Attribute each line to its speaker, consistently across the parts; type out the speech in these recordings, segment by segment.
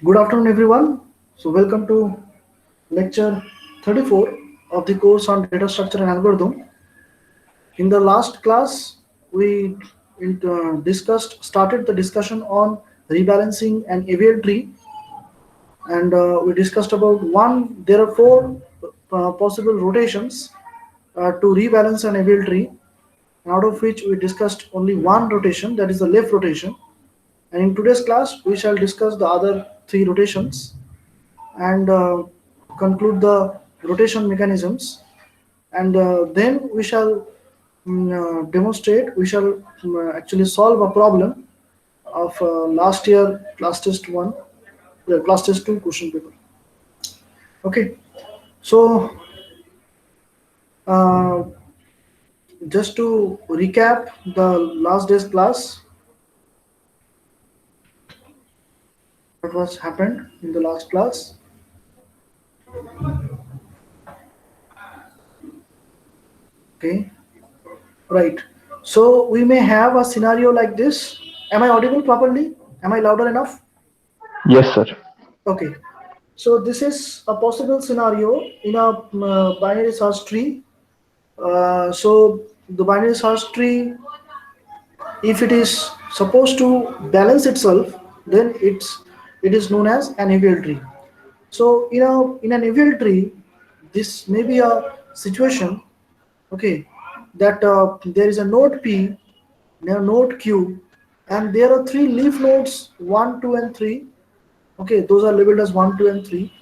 Speaker 1: Good afternoon, everyone. So, welcome to lecture 34 of the course on data structure and algorithm. In the last class, we started the discussion on rebalancing and AVL tree, and we discussed about one. There are four possible rotations to rebalance an AVL tree, out of which we discussed only one rotation, that is the left rotation. And in today's class, we shall discuss the other three rotations and conclude the rotation mechanisms, and then we shall demonstrate, we shall actually solve a problem of last year class test 1, class test 2 question paper. Okay, so uh, just to recap the last day's class, what was happened in the last class. Okay, right. So we may have a scenario like this. Am I audible properly? Am I louder enough?
Speaker 2: Yes, sir.
Speaker 1: Okay. So this is a possible scenario in a binary search tree. So the binary search tree, if it is supposed to balance itself, then it is known as an AVL tree. So in an AVL tree, this may be a situation, okay, that there is a node P, a node Q, and there are three leaf nodes 1, 2, and 3. Okay, those are labeled as 1, 2, and 3.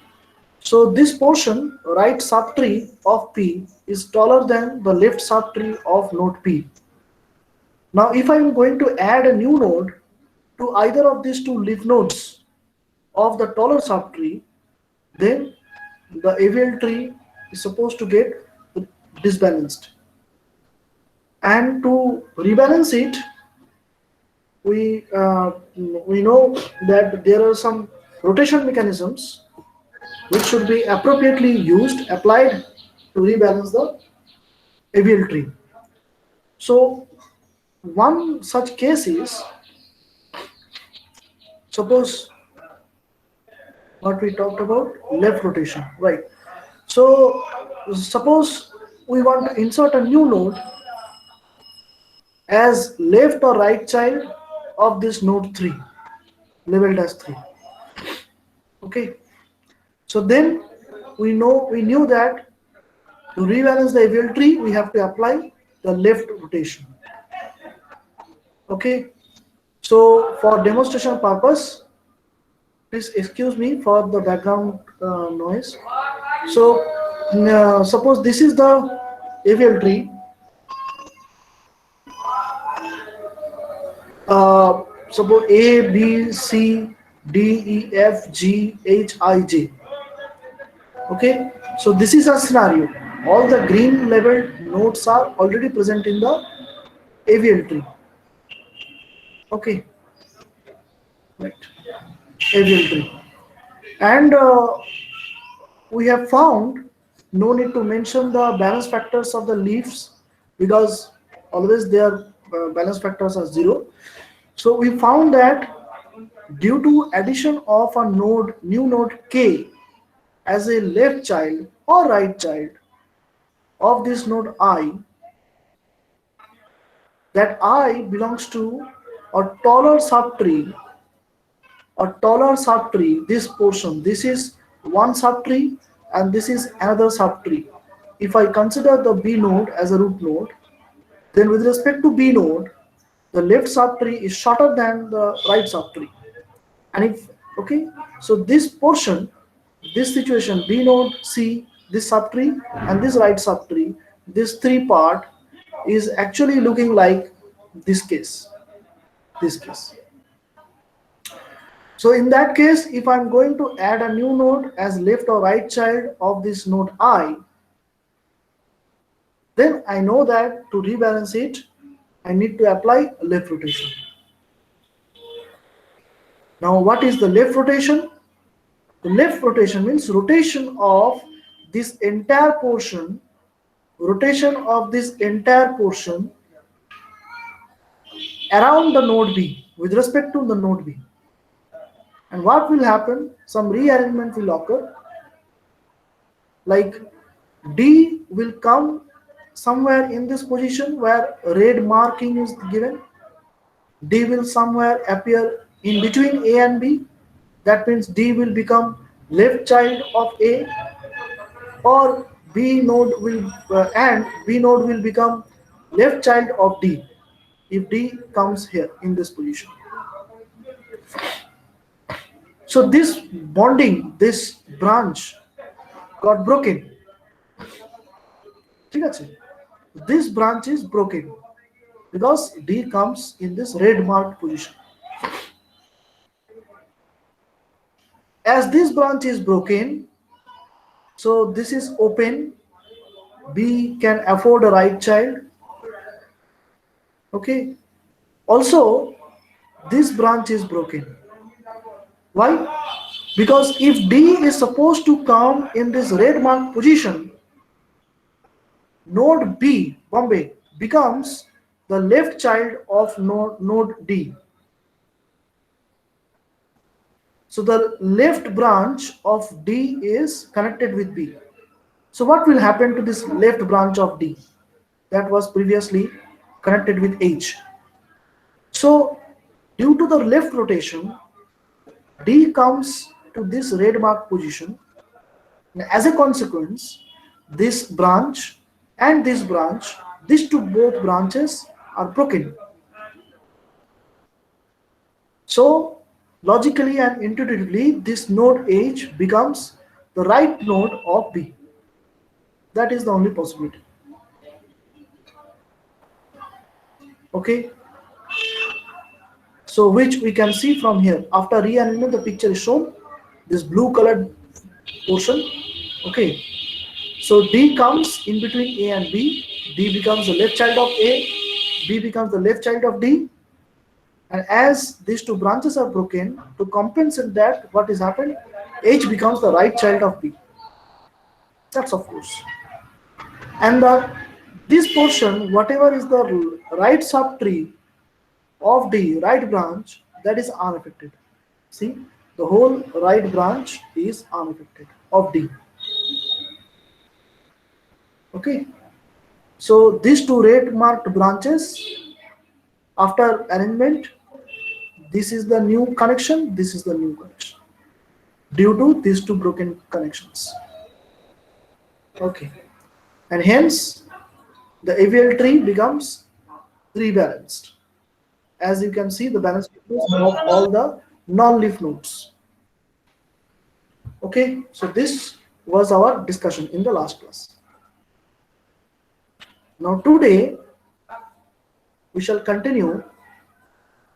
Speaker 1: So this portion, right subtree of P, is taller than the left subtree of node P. Now, if I am going to add a new node to either of these two leaf nodes of the taller subtree, then the AVL tree is supposed to get disbalanced. And to rebalance it, we uh, we know that there are some rotation mechanisms which should be appropriately used, applied to rebalance the AVL tree. So one such case is, suppose what we talked about, left rotation, right? So suppose we want to insert a new node as left or right child of this node 3, labeled as 3. Okay, so then we knew that to rebalance the AVL tree we have to apply the left rotation. Okay, so for demonstration purpose, please excuse me for the background noise. So suppose this is the AVL tree. Suppose A, B, C, D, E, F, G, H, I, J. Okay, so this is a scenario. All the green labeled nodes are already present in the AVL tree. Okay, right, AVL tree. And we have found no need to mention the balance factors of the leaves, because always their balance factors are 0. So we found that due to addition of a node, new node K, as a left child or right child of this node I, that I belongs to a taller subtree, this portion, this is one subtree and this is another subtree. If I consider the B node as a root node, then with respect to B node, the left subtree is shorter than the right subtree. And if, okay, so this portion, this situation, B node C, this subtree and this right subtree, this three part is actually looking like this case, this case. So in that case, if I'm going to add a new node as left or right child of this node I, then I know that to rebalance it, I need to apply left rotation. Now what is the left rotation? The left rotation means rotation of this entire portion, around the node B, with respect to the node B. And what will happen? Some rearrangement will occur, like D will come somewhere in this position where red marking is given. D will somewhere appear in between A and B. That means D will become left child of A, or B node will and B node will become left child of D if D comes here in this position. So this bonding, this branch got broken. ঠিক আছে? This branch is broken because D comes in this red marked position. As this branch is broken, so this is open. B can afford a right child. Okay. Also, this branch is broken. Why? Because if D is supposed to come in this red marked position, node B, Bombay, becomes the left child of node D. So the left branch of D is connected with B. So what will happen to this left branch of D that was previously connected with H? So due to the left rotation, D comes to this red mark position. And as a consequence, this branch and this branch, these two both branches are broken. So logically and intuitively, this node H becomes the right node of B. That is the only possibility. Okay. So which we can see from here. After rearrangement, the picture is shown. This blue colored portion. Okay. So D comes in between A and B. D becomes the left child of A. B becomes the left child of D. And as these two branches are broken, to compensate that, what is happened? H becomes the right child of B. That's of course. And this portion, whatever is the right subtree of D, right branch, that is unaffected. See, the whole right branch is unaffected of D. Okay. So these two red marked branches, after arrangement, this is the new connection, this is the new connection due to these two broken connections. Okay. And hence the AVL tree becomes rebalanced. As you can see, the balance of all the non-leaf nodes. Okay, so this was our discussion in the last class. Now today we shall continue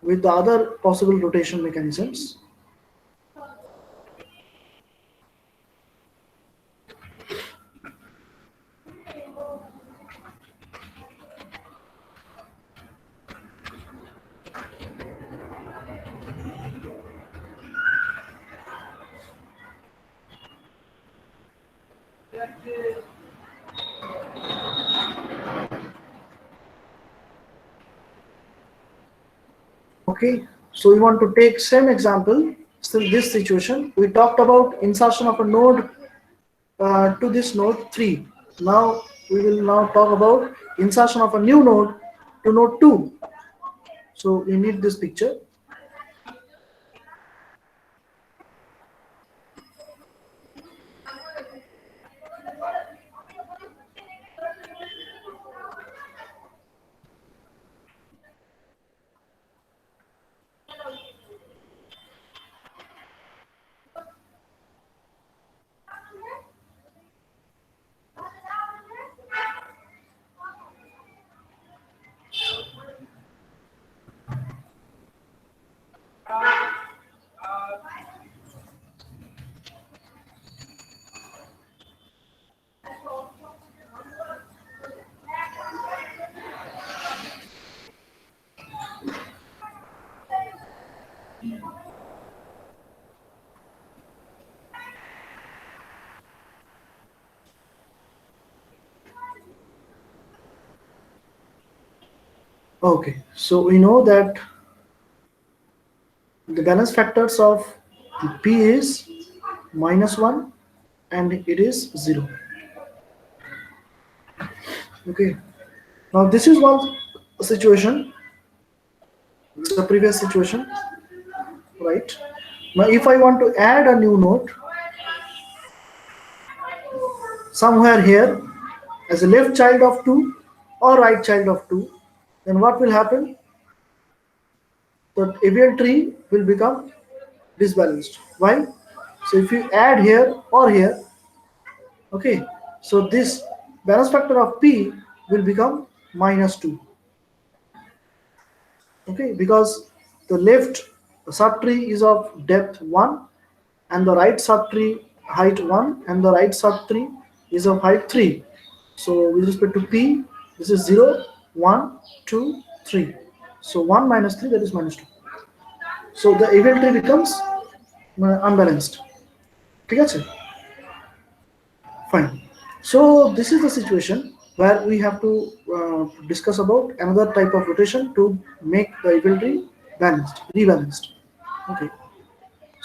Speaker 1: with the other possible rotation mechanisms. Okay, so we want to take same example. Still this situation, we talked about insertion of a node to this node 3. Now we will now talk about insertion of a new node to node 2. So we need this picture. Okay, so we know that the balance factors of The P is -1 and it is 0. Okay. Now this is one situation. This is a previous situation, right? Now if I want to add a new node somewhere here as a left child of 2 or right child of 2, then what will happen? The AVL tree will become disbalanced. Why? So if you add here or here, okay, so this balance factor of P will become -2. Okay, because the left subtree is of depth 1 and the right subtree height 1 and the right subtree is of height 3. So with respect to P, this is 0, 1, 2, 3. So 1 minus 3, that is -2. So the AVL tree becomes unbalanced. ঠিক আছে? Fine. So this is the situation where we have to discuss about another type of rotation to make the AVL tree balanced, rebalanced. Okay.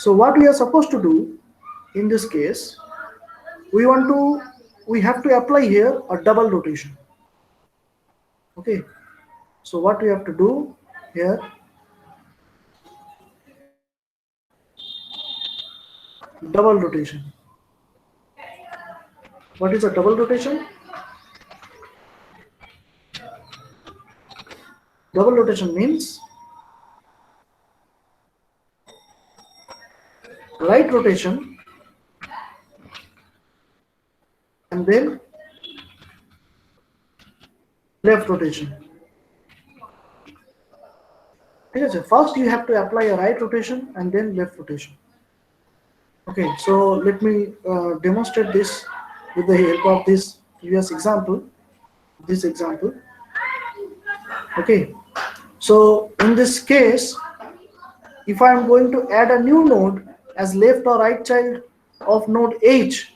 Speaker 1: So what we are supposed to do in this case, we have to apply here a double rotation. Okay. So what we have to do here, double rotation. What is a double rotation? Double rotation means right rotation and then left rotation. First you have to apply a right rotation and then left rotation. Okay, so let me demonstrate this with the help of this previous example. This example. Okay, so in this case, if I am going to add a new node as left or right child of node H,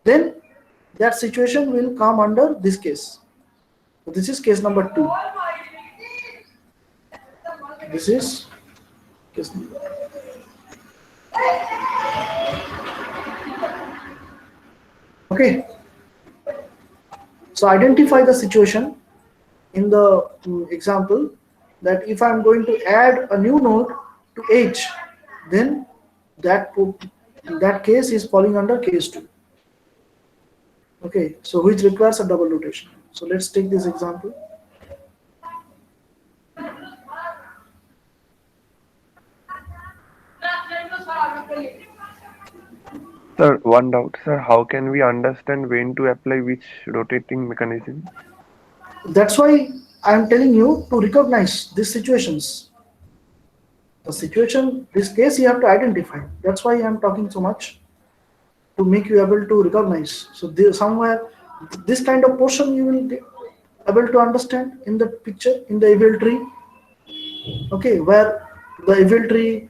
Speaker 1: then that situation will come under this case. So this is case number 2. This is case number. Okay. So identify the situation in the example that if I am going to add a new node to H, then that case is falling under case 2. Okay, so which requires a double rotation. So let's take this example.
Speaker 2: Sir, one doubt, sir. How can we understand when to apply which rotating mechanism?
Speaker 1: That's why I am telling you to recognize these situations. The situation, this case you have to identify. That's why I am talking so much, to make you able to recognize. So there, somewhere this kind of portion you will be able to understand in the picture, in the AVL tree. Okay, where the AVL tree,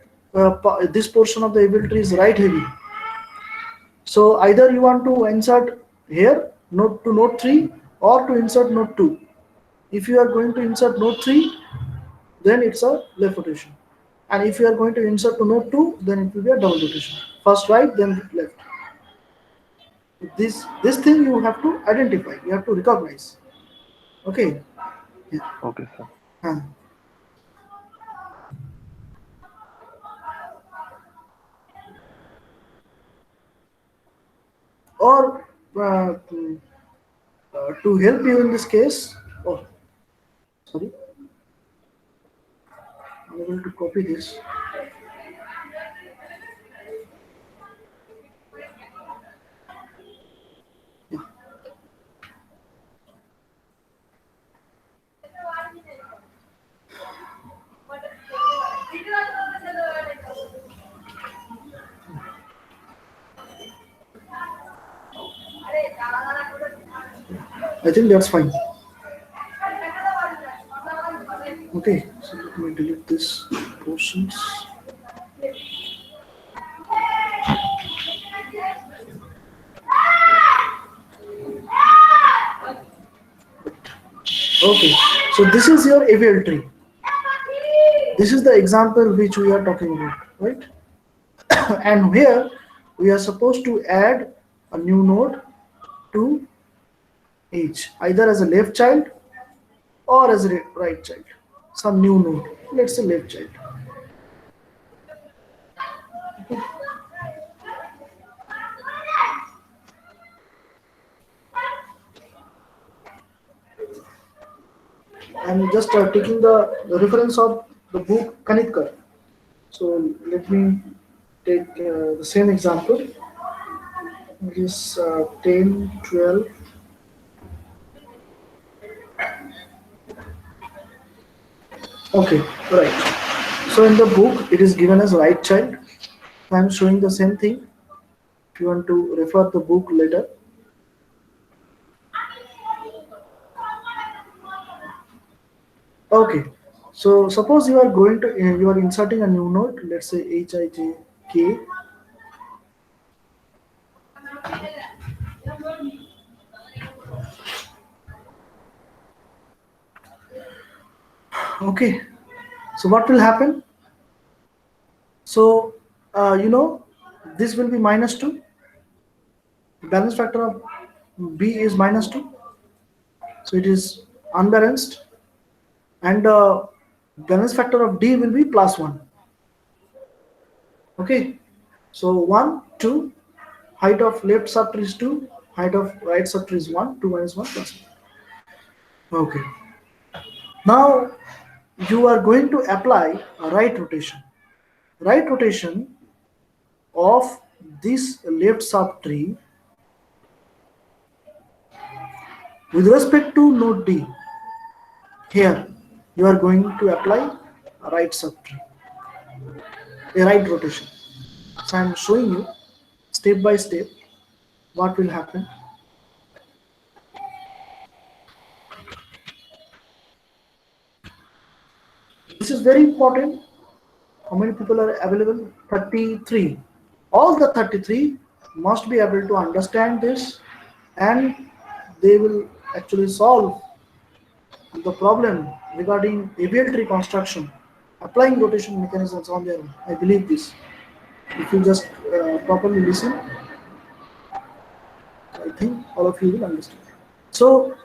Speaker 1: this portion of the AVL tree is right heavy. So either you want to insert here node to node 3 or to insert node 2. If you are going to insert node 3, then it's a left rotation. And if you are going to insert to node 2, then it will be a double rotation. First right, then left. This thing you have to identify, you have to recognize. Okay. Yeah.
Speaker 2: Okay, sir.
Speaker 1: Or to help you in this case, oh, sorry, I'm able to copy this. Yeah. I think that's fine. Okay, so let me delete this portions. Okay, so this is your AVL tree. This is the example which we are talking about, right? And here we are supposed to add a new node to H, either as a left child or as a right child. Some new node, let's say left child. I'm just taking the reference of the book Kanitkar. So let me take the same example. It is 10, 12. Okay, right. So in the book, it is given as right child. I'm showing the same thing. If you want to refer the book later. Okay. So suppose you are going to you are inserting a new node. Let's say Hij. Okay. So what will happen? So this will be minus two. Balance factor of B is minus two. So it is unbalanced, and balance factor of D will be plus one. Okay. So 1, 2, height of left subtree is 2, height of right subtree is 1, 2 minus 1 plus 1. Okay. Now you are going to apply a right rotation. Right rotation of this left subtree with respect to node D. Here you are going to apply a right subtree, a right rotation. So I am showing you step by step what will happen. This is very important. How many people are available? 33. All the 33 must be able to understand this, and they will actually solve the problem regarding ABL tree construction, applying rotation mechanisms on their own. I believe this. If you just properly listen, I think all of you will understand. So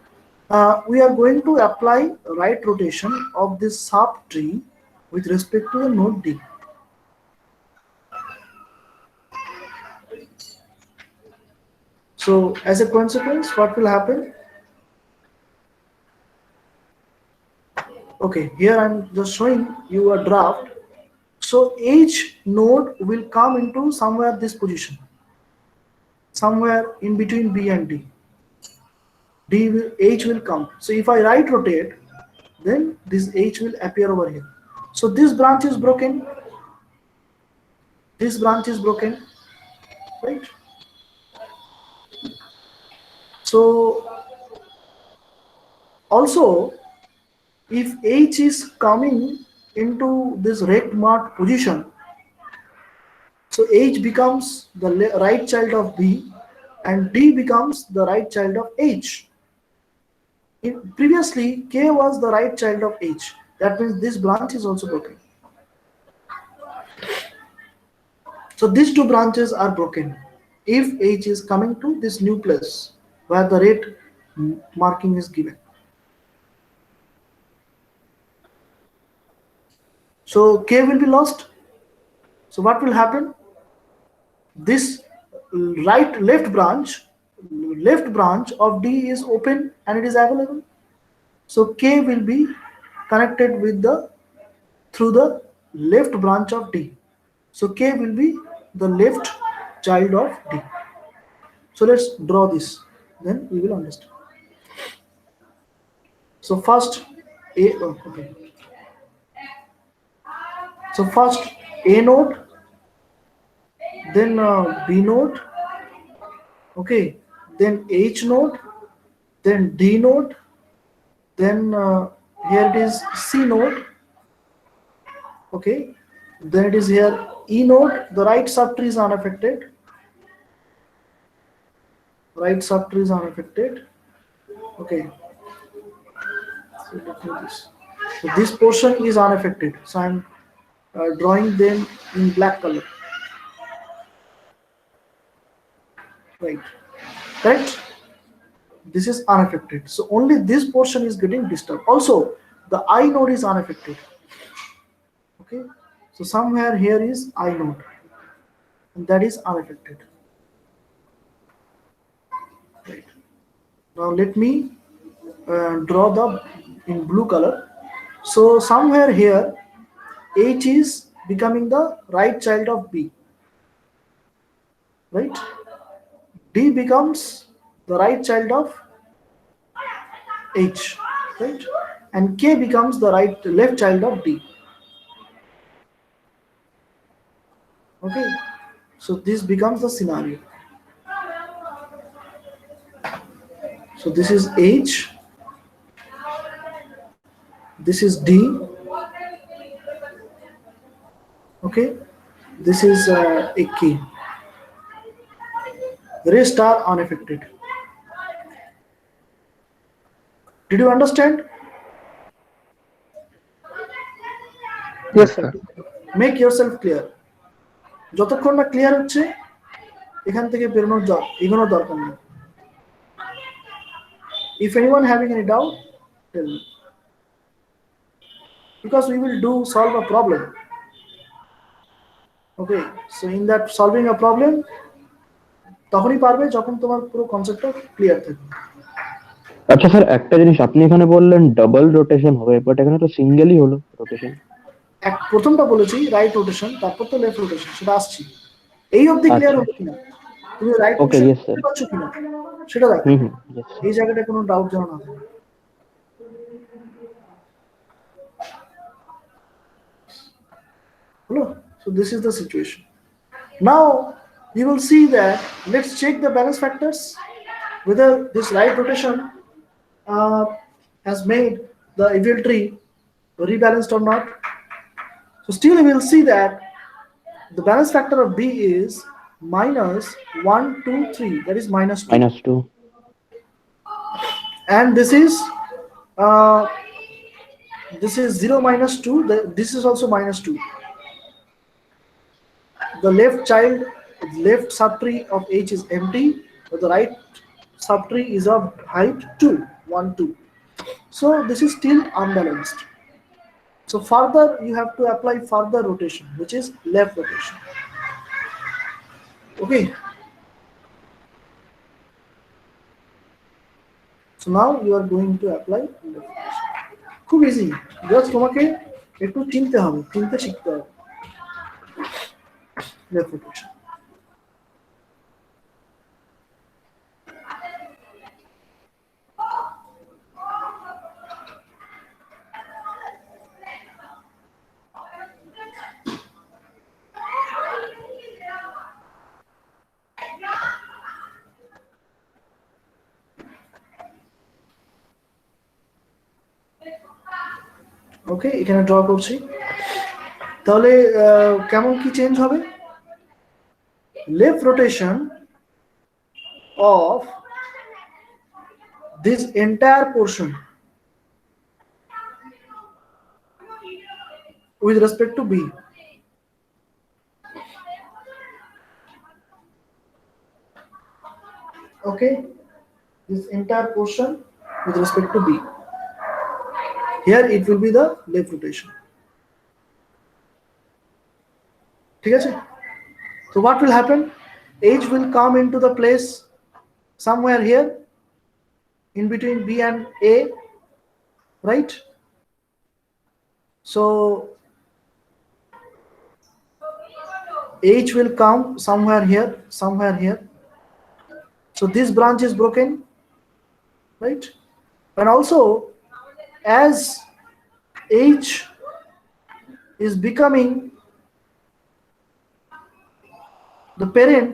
Speaker 1: we are going to apply right rotation of this subtree with respect to the node D. So as a consequence, what will happen? Okay, here I'm just showing you a draft. So each node will come into somewhere this position, somewhere in between B and D. H will come. So if I right rotate, then this H will appear over here. So this branch is broken. This branch is broken, right? So also, if H is coming into this rect mark position, so H becomes the right child of B and D becomes the right child of H. Previously, K was the right child of H. That means this branch is also broken. So these two branches are broken if H is coming to this new place where the rate marking is given. So K will be lost. So what will happen? This left branch of D is open and it is available. So K will be connected with through the left branch of D. So K will be the left child of D. So let's draw this, then we will understand. So first okay. So first A node, then B node, okay, then H node, then D node, then here it is C node, okay, then it is here E node, the right subtree is unaffected, okay. So this portion is unaffected, so I'm drawing them in black color. right? Correct? This is unaffected. So only this portion is getting disturbed. Also, the I node is unaffected. Okay, so somewhere here is I node, and that is unaffected. Right. Now let me draw the in blue color. So somewhere here, H is becoming the right child of B, right? D becomes the right child of H, right? And K becomes the left child of D. Okay, so this becomes the scenario. So this is H, this is D, okay, this is a K. The rest are unaffected. Did you understand?
Speaker 3: Yes,
Speaker 2: Yes,
Speaker 3: sir.
Speaker 2: sir.
Speaker 1: Make yourself clear. যতক্ষণ না clear হচ্ছে এখান থেকে বেরোনোর এগোনোর দরকার নেই. If anyone having any doubt, tell me. Because we will do solve a problem. Okay, so in that solving a problem, তখনই পারবে যখন তোমার পুরো কনসেপ্টটা ক্লিয়ার থাকবে.
Speaker 3: আচ্ছা স্যার, একটা জিনিস আপনি এখানে বললেন ডাবল রোটেশন হবে, বাট এখানে তো সিঙ্গেলই হলো রোটেশন।
Speaker 1: প্রথমটা বলেছি রাইট রোটেশন, তারপর তো লেফট রোটেশন, সেটা আসছি। এই অবধি ক্লিয়ার
Speaker 3: আচ্ছা,
Speaker 1: হলো কিনা, তুমি right
Speaker 3: okay,
Speaker 1: rotation
Speaker 3: yes sir.
Speaker 1: বুঝতে পারছো কিনা সেটা দেখো।
Speaker 3: হুম হুম, ইয়েস।
Speaker 1: এই জায়গাটা কোনো ডাউট যেন না থাকে। So this is the situation. Now you will see that, let's check the balance factors, whether this right rotation uh, has made the evil tree rebalanced or not. So still you will see that the balance factor of B is minus 1, 2, 3, that is minus 2.
Speaker 3: -2.
Speaker 1: And uh, this is 0 minus 2, this is also minus 2. The left subtree of H is empty, but the right subtree is of height 2, 1, 2. So this is still unbalanced. So further you have to apply further rotation, which is left rotation. Okay. So now you are going to apply left rotation. খুব easy, just তোমাকে একটু চিনতে শিখতে হবে left rotation. ওকে, এখানে draw করছি। তাহলে কেমন কি চেঞ্জ হবে? Left rotation of this entire portion with respect to B. Okay, this entire portion with respect to B. Here it will be the left rotation. ঠিক আছে? So what will happen? H will come into the place somewhere here in between B and A, right? So H will come somewhere here, somewhere here. So this branch is broken, right? And also, as H is becoming the parent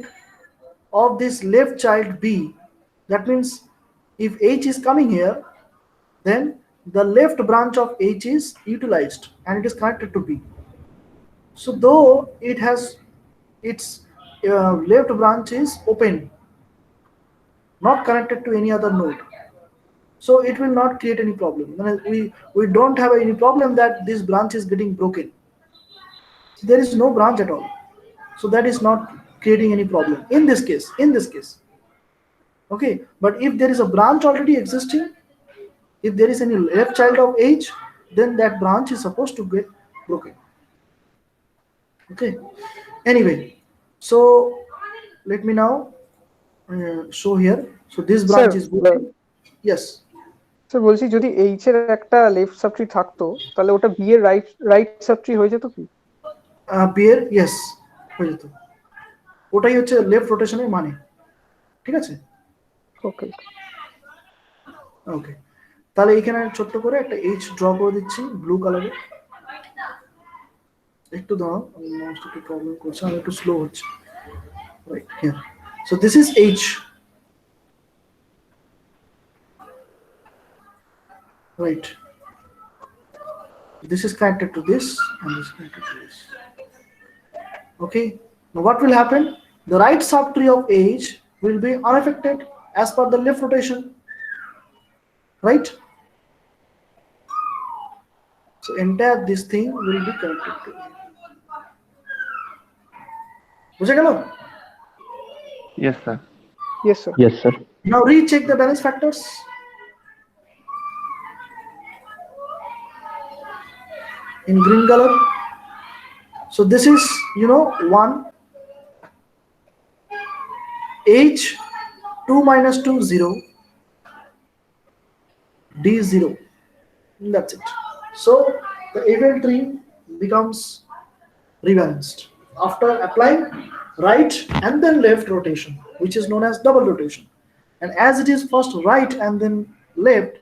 Speaker 1: of this left child B, that means if H is coming here, then the left branch of H is utilized and it is connected to B. So though it has its left branch is open, not connected to any other node, so it will not create any problem. We don't have any problem that this branch is getting broken. There is no branch at all, so that is not creating any problem in this case. Okay, but if there is a branch already existing, if there is any left child of H, then that branch is supposed to get broken. Okay, anyway, so let me now show here. So this
Speaker 4: sir
Speaker 1: branch is broken. Yes,
Speaker 4: sir বলছি যদি H এর একটা left subtree থাকতো তাহলে ওটা B এর right right subtree হয়ে যেত কি?
Speaker 1: বিয়ের ইয়েস হয়ে যেত, ওটাই হচ্ছে লেফট রোটেশনের মানে, ঠিক আছে।
Speaker 4: ওকে,
Speaker 1: ওকে, তাহলে এখানে ছোট্ট করে একটা এইচ ড্র করে দিচ্ছি ব্লু কালারে। একটু দাও, মাউস একটু প্রবলেম করছে, আমি একটু স্লো হচ্ছে। Right here, so this is H, right, this is connected to this and this is connected to this. Okay, now what will happen, the right subtree of H will be unaffected as per the left rotation, right? So entire this thing will be connected to A. বুঝে গেল?
Speaker 2: Yes, sir.
Speaker 4: Yes sir.
Speaker 3: Yes, sir.
Speaker 1: Now recheck the balance factors. In green color, so this is 1 H 2 minus 2 0 D 0, that's it. So the evil tree becomes rebalanced after applying right and then left rotation, which is known as double rotation. And as it is first right and then left,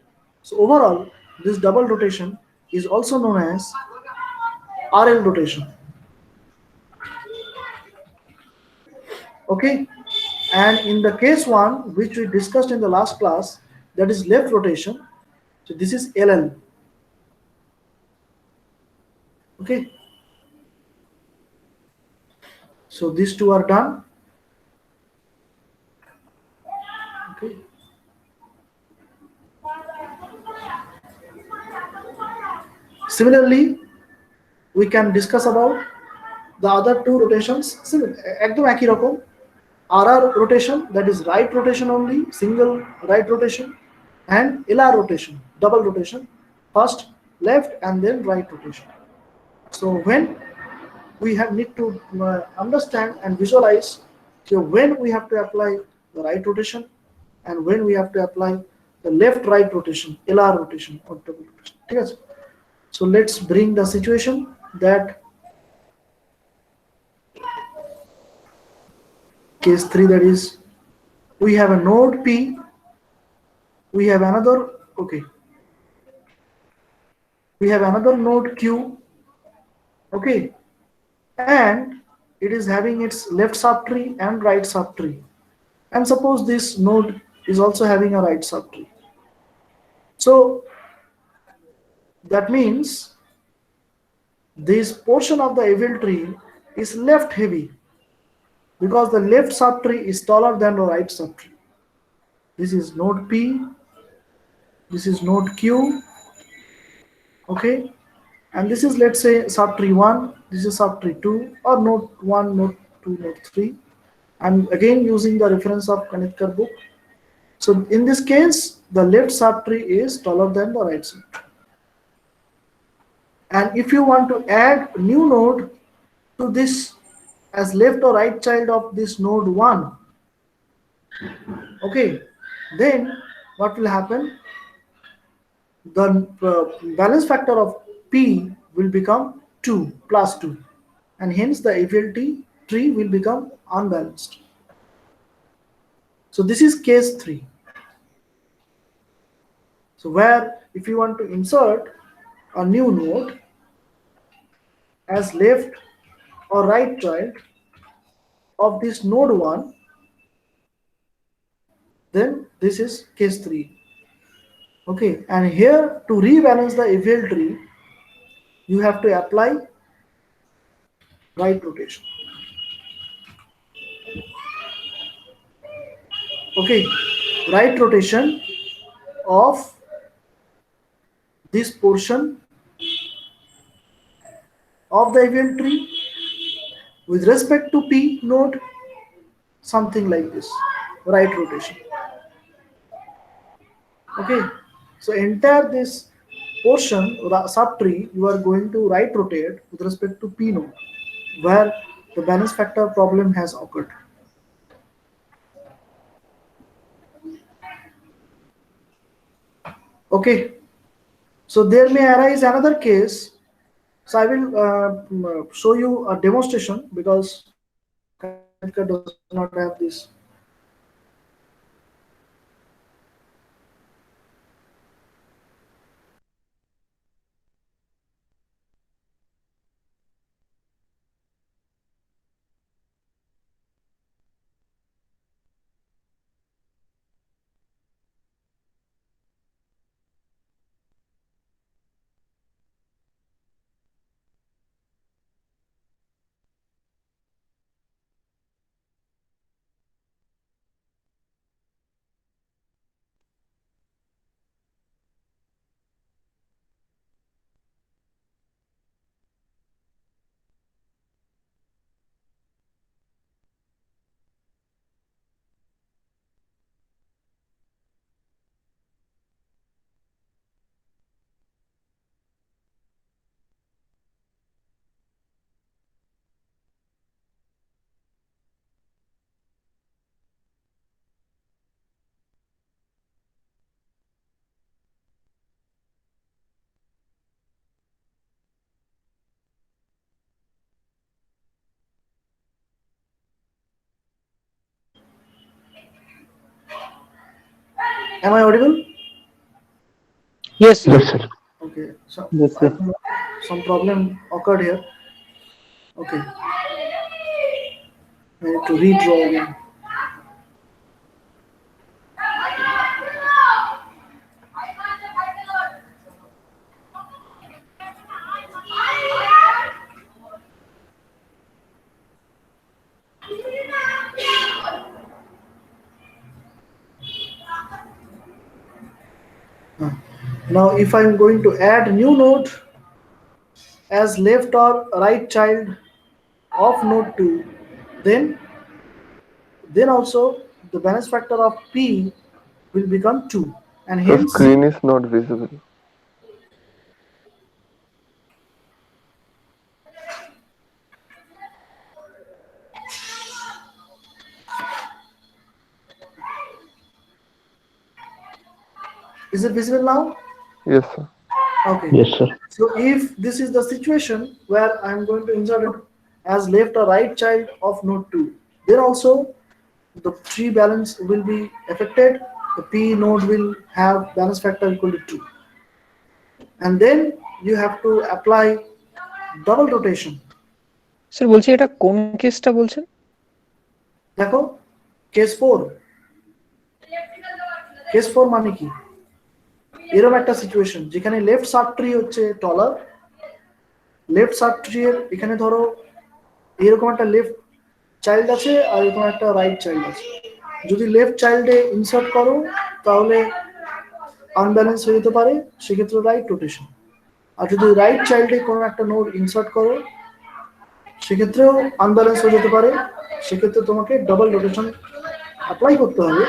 Speaker 1: so overall this double rotation is also known as RL rotation. Okay, and in the case 1 which we discussed in the last class, that is left rotation, so this is LL. Okay, so these two are done. Okay, similarly we can discuss about the other two rotations. একদম একই রকম, RR rotation, that is right rotation only, single right rotation, and LR rotation, double rotation, first left and then right rotation. So when we need to understand and visualize, so when we have to apply the right rotation and when we have to apply the left right rotation, LR rotation or double rotation. ঠিক আছে? So let's bring the situation that case 3, that is we have a node P, we have another, okay, we have another node Q, okay, and it is having its left subtree and right subtree, and suppose this node is also having a right subtree. So that means this portion of the evil tree is left heavy because the left subtree is taller than the right subtree. This is node P, this is node Q, okay, and this is, let's say, subtree 1, this is subtree 2, or node 1, node 2, node 3. I'm again using the reference of Kanetkar book. So in this case the left subtree is taller than the right subtree, and if you want to add new node to this as left or right child of this node 1, okay, then what will happen, the balance factor of P will become 2 plus 2, and hence the EVLT tree will become unbalanced. So this is case 3. So where if you want to insert a new node as left or right child of this node 1, then this is case 3. Okay, and here to rebalance the EVL tree, you have to apply right rotation. Okay, right rotation of this portion of the EVL tree with respect to P node, something like this, right rotation. Okay, so entire this portion subtree you are going to right rotate with respect to P node, where the balance factor problem has occurred. Okay, so there may arise another case. So I will show you a demonstration because Kanika does not have this. Am I audible?
Speaker 4: Yes, sir.
Speaker 3: Yes, sir.
Speaker 1: Okay, so
Speaker 3: Yes,
Speaker 1: I
Speaker 3: sir.
Speaker 1: think some problem occurred here. Okay, I need to redraw again. Now, if I'm going to add new node as left or right child of node 2, then also the balance factor of P will become 2, and
Speaker 2: So
Speaker 1: hence
Speaker 2: screen is not visible.
Speaker 1: is it visible now?
Speaker 2: Yes, sir.
Speaker 1: Okay.
Speaker 3: Yes, sir.
Speaker 1: So if this is the situation where I'm going to insert it as left or right child of node 2, then also the tree balance will be affected. The P node will have balance factor equal to 2. And then you have to apply double rotation.
Speaker 4: Sir বলছি এটা কোন কেসটা বলছেন?
Speaker 1: দেখো, case 4, case 4 মানে কি, এরকম একটা সিচুয়েশন যেখানে লেফট সাব ট্রি হচ্ছে টলার, লেফট সাব ট্রি এর এখানে ধরো এরকম একটা লেফট চাইল্ড আছে আর এরকম একটা রাইট চাইল্ড আছে। যদি লেফট চাইল্ডে ইনসার্ট করো তাহলে আনব্যালেন্স হয়ে যেতে পারে, সেক্ষেত্রে রাইট রোটেশন। আর যদি রাইট চাইল্ডে কোনো একটা নোড ইনসার্ট করো সেক্ষেত্রেও আনব্যালেন্স হয়ে যেতে পারে, সেক্ষেত্রে তোমাকে ডাবল রোটেশন অ্যাপ্লাই করতে হবে।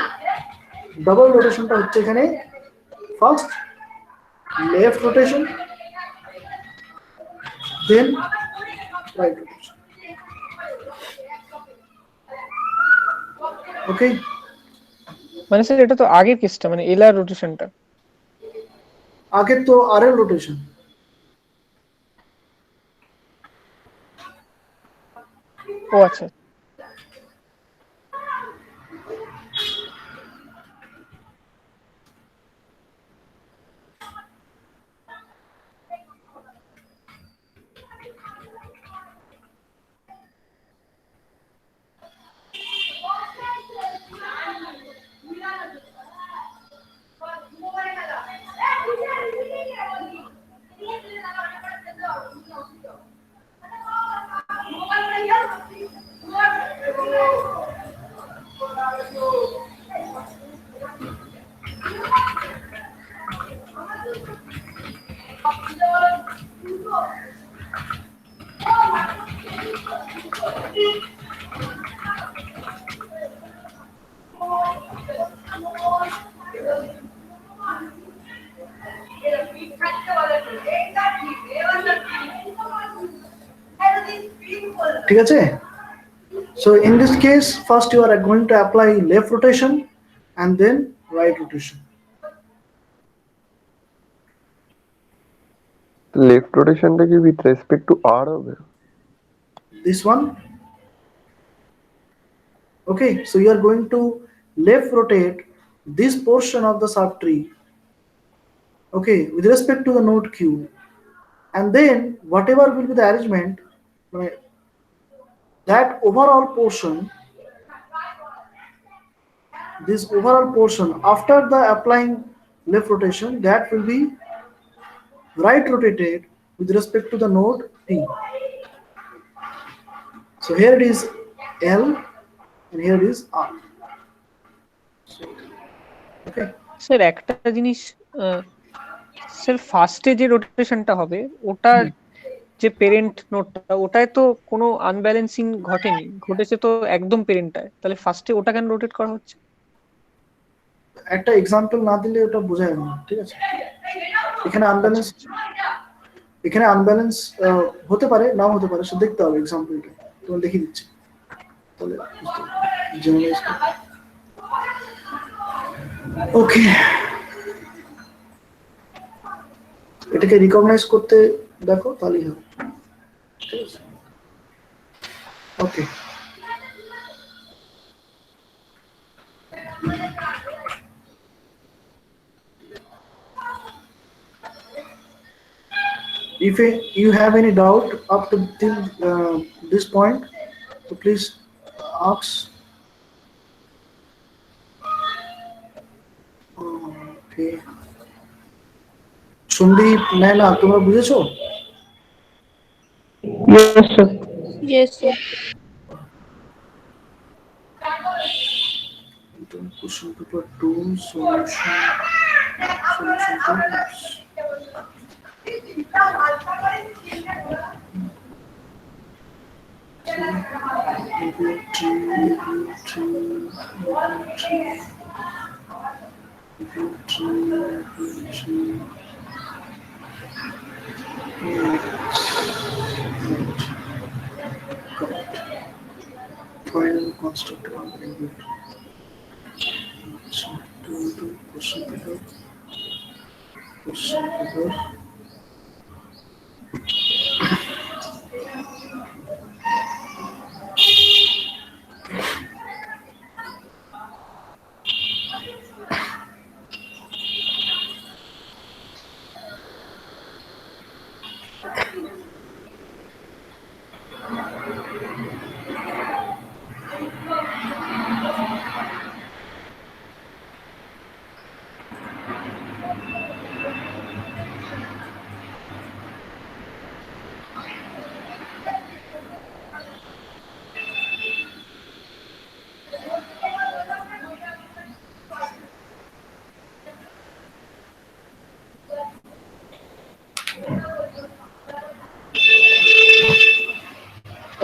Speaker 1: ডাবল রোটেশনটা হচ্ছে এখানে ফার্স্ট লেফট রোটেশন, দেন রাইট রোটেশন। ওকে,
Speaker 4: মানে স্যার এটা তো আগের কেসটা, মানে এলআর রোটেশনটা।
Speaker 1: আগের তো আরএল রোটেশন।
Speaker 4: ও আচ্ছা।
Speaker 1: ঠিক আছে? So in this case, first you are going to apply left rotation and then right rotation.
Speaker 2: Left রোটেশনটা কি উইথ রেসপেক্ট টু আর হবে?
Speaker 1: This one. Okay, so you are going to left rotate this portion of the subtree, okay, with respect to the node Q, and then whatever will be the arrangement, that overall portion, this overall portion after the applying left rotation, that will be right rotated with respect to the node P. So here it is L and here it is R. Okay.
Speaker 4: Sir একটা জিনিস sir ফার্স্টে যে রোটেশনটা হবে ওটা যে parent নোটটা ওটায় তো কোনো আনব্যালেন্সিং ঘটেনি, ঘটেছে তো একদম পেরেন্টটায়, তাহলে ফার্স্টে ওটা কেন রোটেট করা হচ্ছে?
Speaker 1: একটা এক্সাম্পল না দিলে ওটা বোঝা যাবে না, ঠিক আছে? এখানে আনব্যালেন্স হতে পারে, নাও হতে পারে, সে দেখতে হবে এক্সাম্পলটা, তোমার দেখিয়ে দিচ্ছি তাহলে জেনারেলাইজ করতে। ওকে, এটাকে রিকগনাইজ করতে দেখো তাহলেই হবে, ঠিক আছে? ওকে, if you have any doubt up to this point, so please ask. Okay. Sandeep, Naina, তোমরা বুঝেছো?
Speaker 5: Yes, sir. Yes, sir.
Speaker 1: Question paper 2, solution problems. Final construct one input. So to question paper.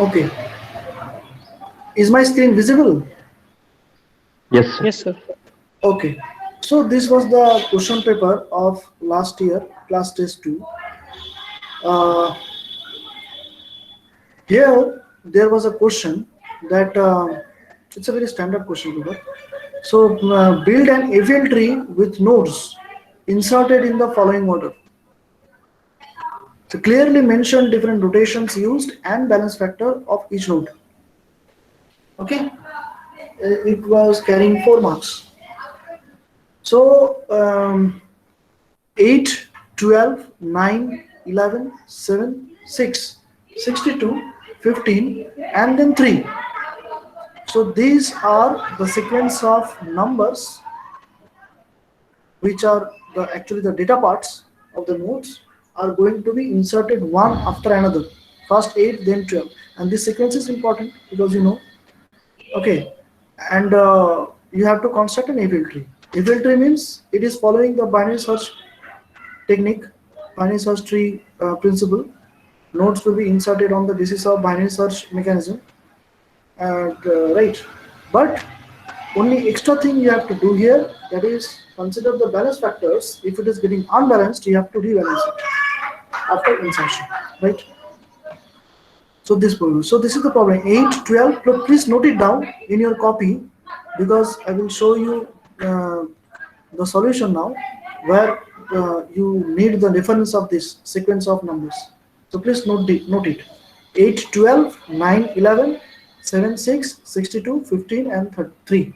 Speaker 1: Okay. Is my screen visible?
Speaker 3: Yes, sir.
Speaker 4: Yes, sir.
Speaker 1: Okay. So this was the question paper of last year, class test 2. Here there was a question that it's a very standard question paper. So build an AVL tree with nodes inserted in the following order. So clearly mention different rotations used and balance factor of each node. Okay, it was carrying 4 marks. So 8, 12, 9, 11, 7, 6, 62, 15, and then 3. So these are the sequence of numbers which are actually the data parts of the nodes are going to be inserted one after another. First 8, then 12, and this sequence is important because you know. Okay, and you have to construct an AVL tree. AVL tree means it is following the binary search technique, binary search tree principle. Nodes will be inserted on the basis of binary search mechanism, and right. But only extra thing you have to do here, that is consider the balance factors. If it is getting unbalanced, you have to rebalance it after insertion, right? So this problem. So this is the problem. 8, 12. Please note it down in your copy, because I will show you the solution now, where you need the reference of this sequence of numbers. So please note it. 8, 12, 9, 11, 7, 6, 62, 15, and 3.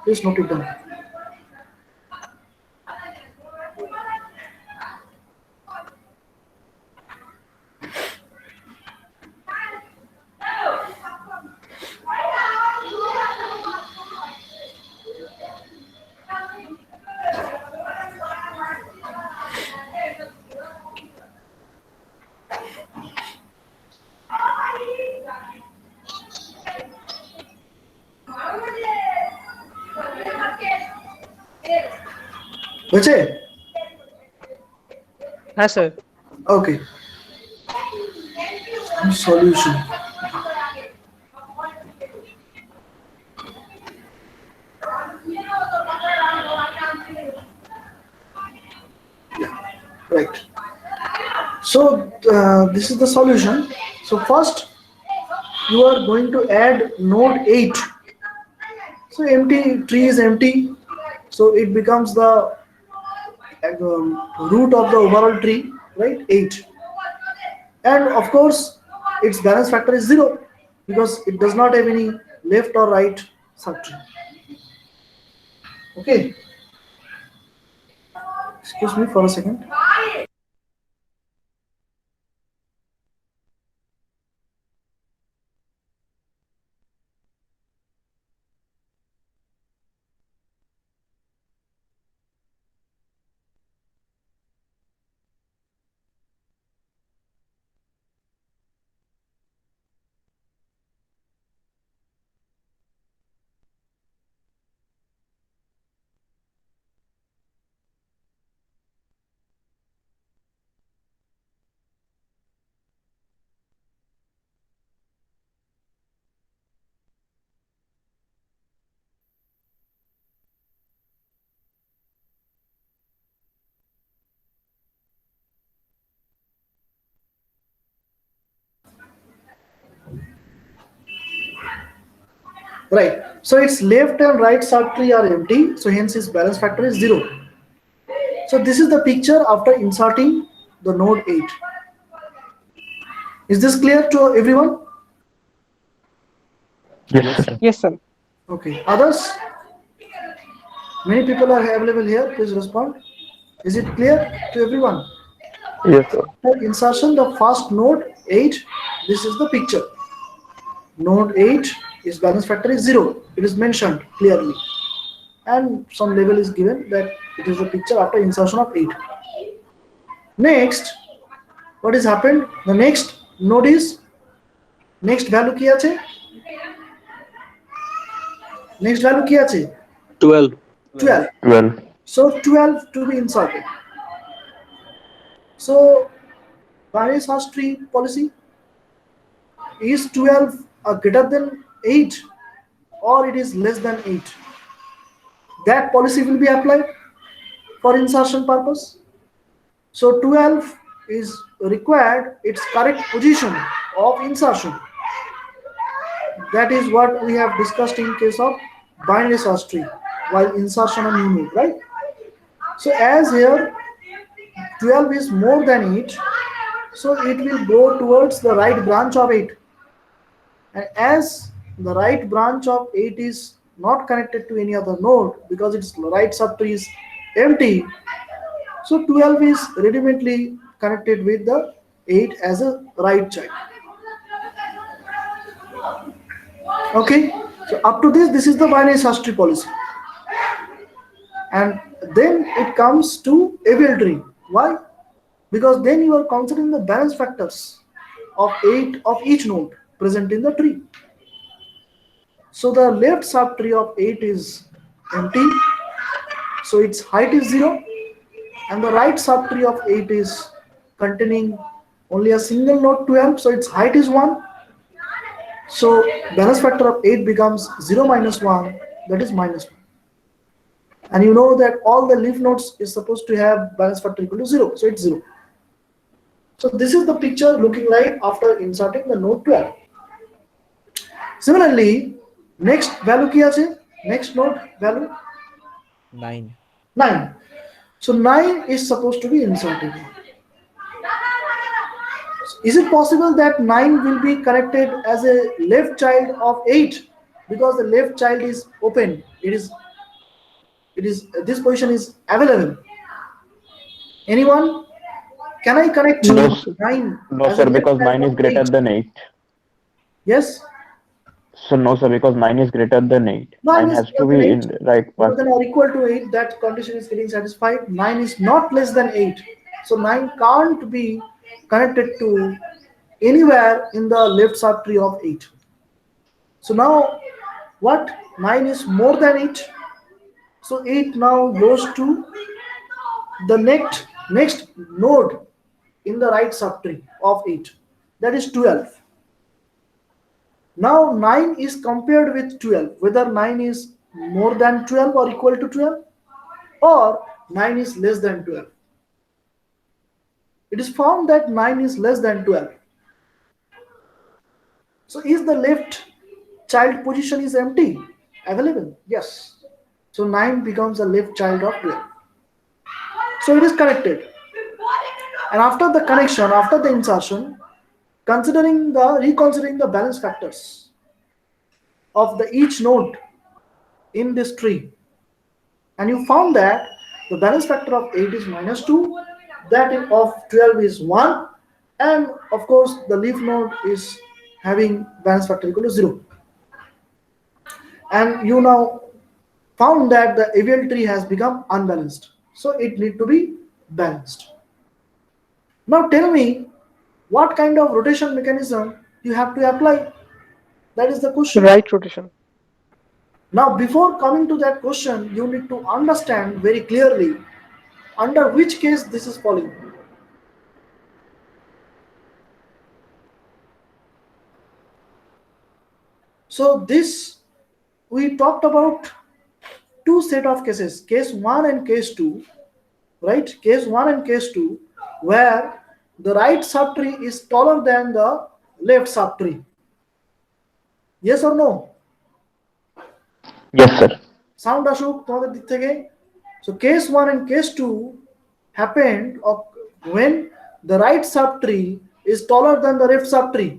Speaker 1: Please note it down. হয়েছে?
Speaker 4: হ্যাঁ sir.
Speaker 1: Okay. Solution. Right. So this is the solution. So first you are going to add node 8. So empty tree is empty, so it becomes the root of the overall tree, right? 8. And of course its balance factor is 0, because it does not have any left or right subtree. Okay, excuse me for a second. Right, so its left and right subtree are empty, so hence its balance factor is 0. So this is the picture after inserting the node 8. Is this clear to everyone?
Speaker 3: Yes, sir.
Speaker 4: Yes sir.
Speaker 1: Okay, others? Many people are available here, please respond. Is it clear to everyone?
Speaker 2: Yes, sir.
Speaker 1: For insertion the first node 8, this is the picture. Node 8 is balance factor is 0. It is mentioned clearly, and some label is given that it is the picture after insertion of 8. Next, what has happened? The next node is, next value ki ache? Next value ki ache?
Speaker 6: 12.
Speaker 1: 12.
Speaker 2: Well,
Speaker 1: So 12 to be inserted. So binary search tree policy, is 12 greater than 8 or it is less than 8? That policy will be applied for insertion purpose. So 12 is required its correct position of insertion. That is what we have discussed in case of binary search tree while insertion on new node, right? So as here 12 is more than 8, so it will go towards the right branch of 8. And as the right branch of 8 is not connected to any other node because its right subtree is empty, so 12 is readily connected with the 8 as a right child. Okay, so up to this is the binary search tree policy. And then it comes to AVL tree. Why? Because then you are considering the balance factors of 8 of each node present in the tree. So the left subtree of 8 is empty, so its height is 0, and the right subtree of 8 is containing only a single node 12, so its height is 1. So balance factor of 8 becomes 0 minus 1, that is minus 1. And you know that all the leaf nodes is supposed to have balance factor equal to 0, so it's 0. So this is the picture looking like after inserting the node 12. Similarly, next value কি আছে? Next node value
Speaker 6: 9.
Speaker 1: 9. So 9 is supposed to be inserted. Is it possible that 9 will be connected as a left child of 8 because the left child is open? It is this position is available. Anyone? Can I connect
Speaker 3: No,
Speaker 1: 9
Speaker 3: No,
Speaker 1: as a
Speaker 3: sir,
Speaker 1: left
Speaker 3: because
Speaker 1: child
Speaker 3: 9 is
Speaker 1: of
Speaker 3: greater
Speaker 1: 8?
Speaker 3: than 8.
Speaker 1: Yes.
Speaker 3: So no, sir, because 9 is greater than 8.
Speaker 1: 9
Speaker 3: 9
Speaker 1: is
Speaker 3: has to
Speaker 1: greater
Speaker 3: be
Speaker 1: than 8.
Speaker 3: in right
Speaker 1: More
Speaker 3: part.
Speaker 1: than or equal to 8. That condition is getting satisfied. 9 is not less than 8. So 9 can't be connected to anywhere in the left subtree of 8. So now what? 9 is more than 8. So 8 now goes to the next node in the right subtree of 8. That is 12. Now 9 is compared with 12. Whether 9 is more than 12 or equal to 12 or 9 is less than 12. It is found that 9 is less than 12. So is the left child position is empty? Available? Yes. So 9 becomes a left child of 12. So it is connected. And after the connection, after the insertion, reconsidering the balance factors of the each node in this tree, and you found that the balance factor of 8 is -2, that of 12 is 1, and of course the leaf node is having balance factor equal to 0. And you now found that the AVL tree has become unbalanced, so it need to be balanced. Now tell me, what kind of rotation mechanism you have to apply? That is the question.
Speaker 4: Right rotation.
Speaker 1: Now before coming to that question, you need to understand very clearly under which case this is falling. So this, we talked about two set of cases, case 1 and case 2, right? Case 1 and case 2, where the right subtree is taller than the left subtree. Yes or no?
Speaker 3: Yes, sir.
Speaker 1: Sound ashok তোমাদের দিক থেকে? So case 1 and case 2 happened when the right subtree is taller than the left subtree.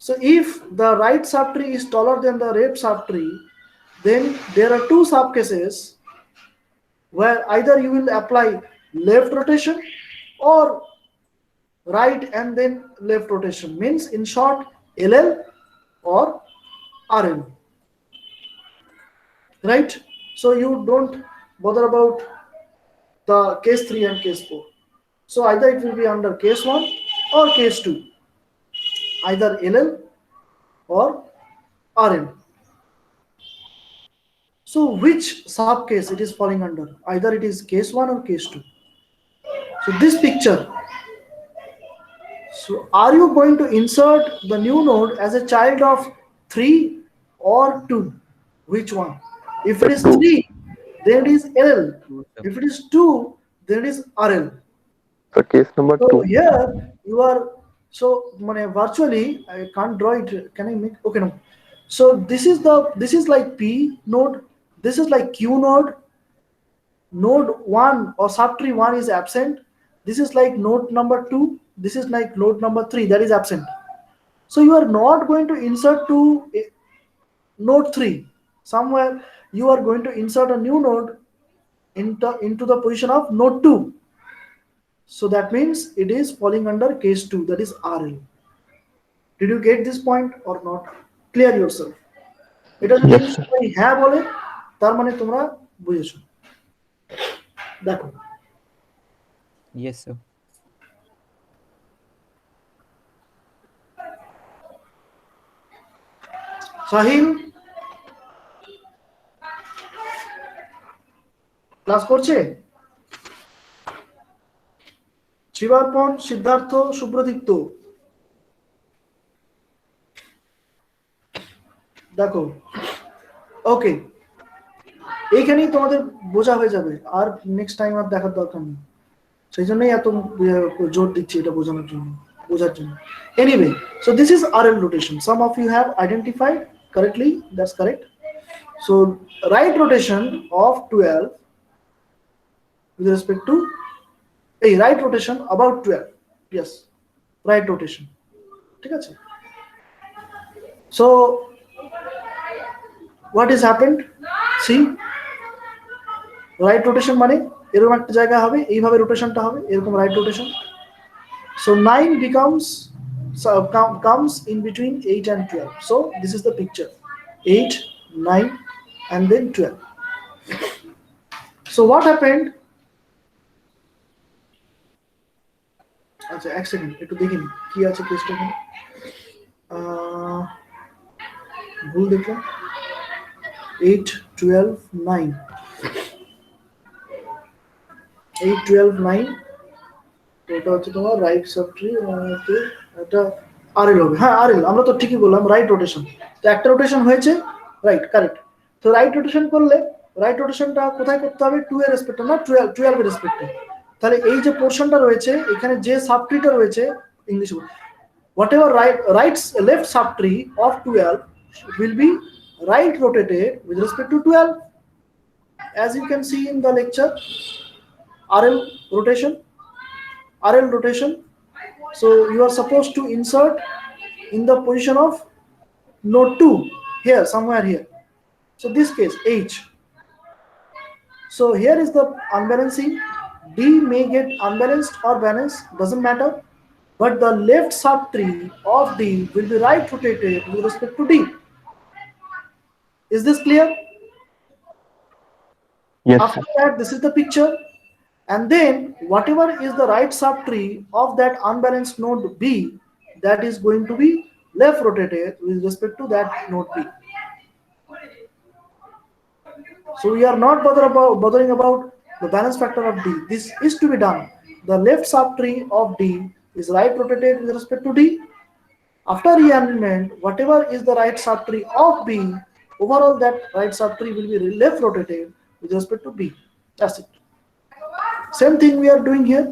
Speaker 1: So if the right subtree is taller than the left subtree, then there are two subcases where either you will apply left rotation or right and then left rotation. Means in short, LL or RL. Right? So you don't bother about the case 3 and case 4. So either it will be under case 1 or case 2. Either LL or RL. So which subcase it is falling under? Either it is case 1 or case 2. So this picture. So are you going to insert the new node as a child of 3 or 2? Which one? If it is 3, then it is LL. If it is 2, then it is RL.
Speaker 2: So case number
Speaker 1: So
Speaker 2: 2.
Speaker 1: here you are, so virtually I can't draw it. Can I make? Okay, no. So this is like P node. This is like Q node. Node 1 or subtree 1 is absent. This is like node number 2. This is like node number 3 that is absent. So you are not going to insert to node 3. Somewhere you are going to insert a new node into the position of node 2. So that means it is falling under case 2, that is RL. Did you get this point or not? Clear yourself. এটা যদি
Speaker 3: Yes, sir.
Speaker 1: সবাই হ্যাঁ বলে তার মানে তোমরা বুঝেছো। দেখো
Speaker 6: Yes, sir.
Speaker 1: সাহিল ক্লাস করছে? শিবার্পণ, সিদ্ধার্থ, সুব্রদীপ্ত, দেখো ওকে, এইখানেই তোমাদের বোঝা হয়ে যাবে, আর নেক্সট টাইম আর দেখার দরকার নেই। সেই জন্যই এত জোর দিচ্ছি এটা বোঝার জন্য anyway, so this is RL rotation. Some of you have identified correctly, that's correct. So right rotation of 12 with respect to a right rotation about 12, yes, right rotation, ঠিক আছে? So what has happened, see, right rotation মানে এরকম একটা জায়গা হবে, এইভাবে রোটেশনটা হবে, এরকম right rotation. So 9 comes in between 8 and 12. So this is the picture, 8, 9 and then 12. So what happened, আচ্ছা এক সেকেন্ড একটু দেখি কি আছে কেসটা এখানে, ভুল দেখলাম, 8, 12, 9, 8, 12, 9, এটা হচ্ছে তোমার রাইট সাবট্রি, এটা আরএল হবে, হ্যাঁ আরএল, আমরা তো ঠিকই বললাম রাইট রোটেশন, তো একটা রোটেশন হয়েছে, রাইট কারেক্ট। তো রাইট রোটেশন করলে রাইট রোটেশনটা কোথায় করতে হবে, 2 এর রেসপেক্টে না 12 এর রেসপেক্টে। তাহলে এই যে পোরশনটা রয়েছে এখানে যে সাবট্রিটা রয়েছে English, whatever left subtree of 12 will be right rotated with respect to 12, as you can see in the lecture, RL rotation. So you are supposed to insert in the position of node 2 here, somewhere here. So this case H. So here is the unbalancing. D may get unbalanced or balanced, doesn't matter, but the left subtree of D will be right rotated with respect to D. Is this clear?
Speaker 3: Yes,
Speaker 1: After that, this is the picture, and then whatever is the right subtree of that unbalanced node B, that is going to be left rotated with respect to that node B. So we are not bothering about the balance factor of D. This is to be done. The left subtree of D is right rotated with respect to D. After realignment, whatever is the right subtree of B, overall that right subtree will be left rotated with respect to B. That's it. Same thing we are doing here.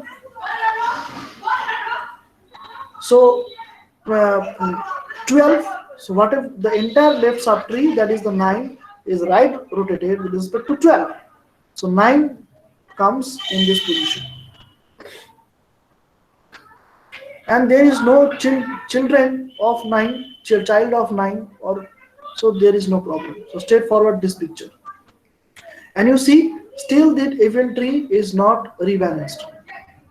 Speaker 1: So 12, so what if the entire left subtree, that is the 9, is right rotated with respect to 12. So 9 comes in this position. And there is no children of 9, child of 9, or so there is no problem. So straightforward this picture. And you see, still that event tree is not rebalanced.